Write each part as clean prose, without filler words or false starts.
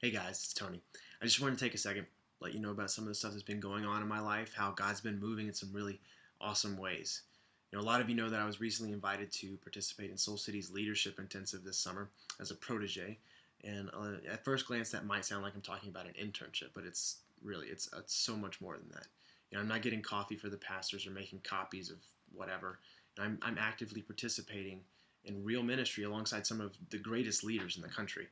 Hey guys, it's Tony. I just wanted to take a second, let you know about some of the stuff that's been going on in my life, how God's been moving in some really awesome ways. A lot of you know that I was recently invited to participate in Soul City's Leadership Intensive this summer as a protege. And at first glance, that might sound like I'm talking about an internship, but it's so much more than that. I'm not getting coffee for the pastors or making copies of whatever. I'm actively participating in real ministry alongside some of the greatest leaders in the country.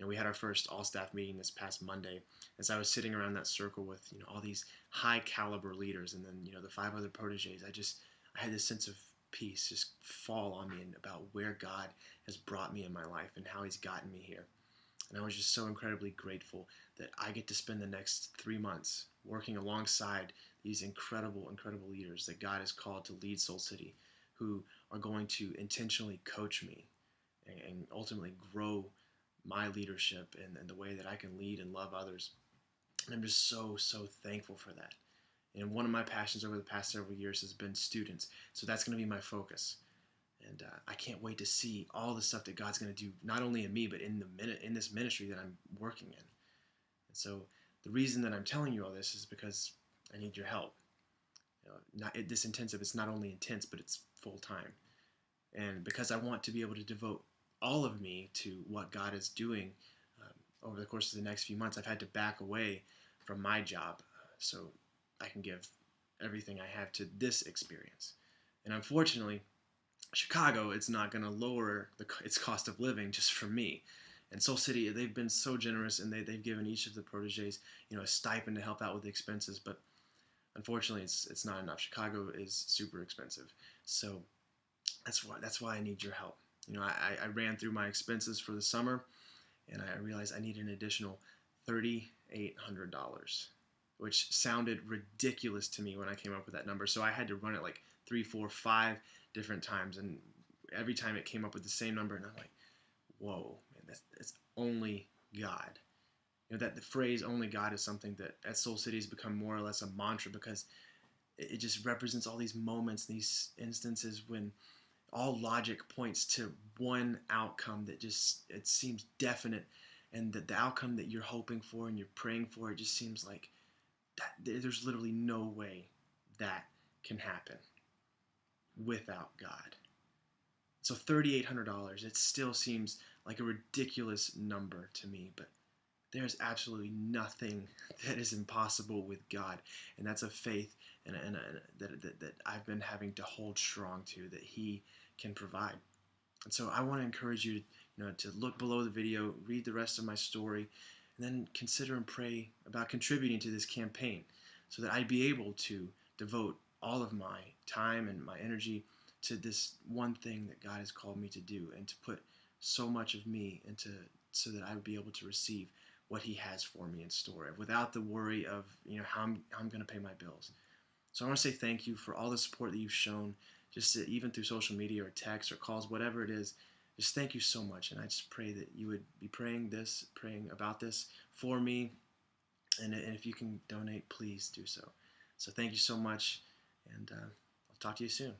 We had our first all-staff meeting this past Monday. As I was sitting around that circle with all these high-caliber leaders, and then the five other proteges, I had this sense of peace just fall on me and about where God has brought me in my life and how He's gotten me here. And I was just so incredibly grateful that I get to spend the next 3 months working alongside these incredible, incredible leaders that God has called to lead Soul City, who are going to intentionally coach me and ultimately grow my leadership and the way that I can lead and love others. And I'm just so thankful for that. And one of my passions over the past several years has been students. So that's going to be my focus. And I can't wait to see all the stuff that God's going to do, not only in me, but in this ministry that I'm working in. And so the reason that I'm telling you all this is because I need your help. This intensive, it's not only intense, but it's full time. And because I want to be able to devote all of me to what God is doing over the course of the next few months, I've had to back away from my job so I can give everything I have to this experience. And unfortunately, Chicago, it's not going to lower its cost of living just for me. And Soul City, they've been so generous, and they've given each of the proteges, a stipend to help out with the expenses. But unfortunately, it's not enough. Chicago is super expensive, so that's why I need your help. I ran through my expenses for the summer, and I realized I need an additional $3,800, which sounded ridiculous to me when I came up with that number. So I had to run it like 3, 4, 5 different times, and every time it came up with the same number, and I'm like, whoa, man, that's only God. That the phrase "only God" is something that at Soul City has become more or less a mantra, because it just represents all these moments, these instances when all logic points to one outcome that just it seems definite, and that the outcome that you're hoping for and you're praying for, it just seems like that there's literally no way that can happen without God. So $3,800, it still seems like a ridiculous number to me, but there's absolutely nothing that is impossible with God, and that's a faith that I've been having to hold strong to, that He can provide. And so I want to encourage you, to look below the video, read the rest of my story, and then consider and pray about contributing to this campaign, so that I'd be able to devote all of my time and my energy to this one thing that God has called me to do, and to put so much of me into, so that I would be able to receive what He has for me in store, without the worry of how I'm going to pay my bills. So I want to say thank you for all the support that you've shown, just even through social media or text or calls, whatever it is. Just thank you so much, and I just pray that you would be praying about this for me, and if you can donate, please do so. So thank you so much, and I'll talk to you soon.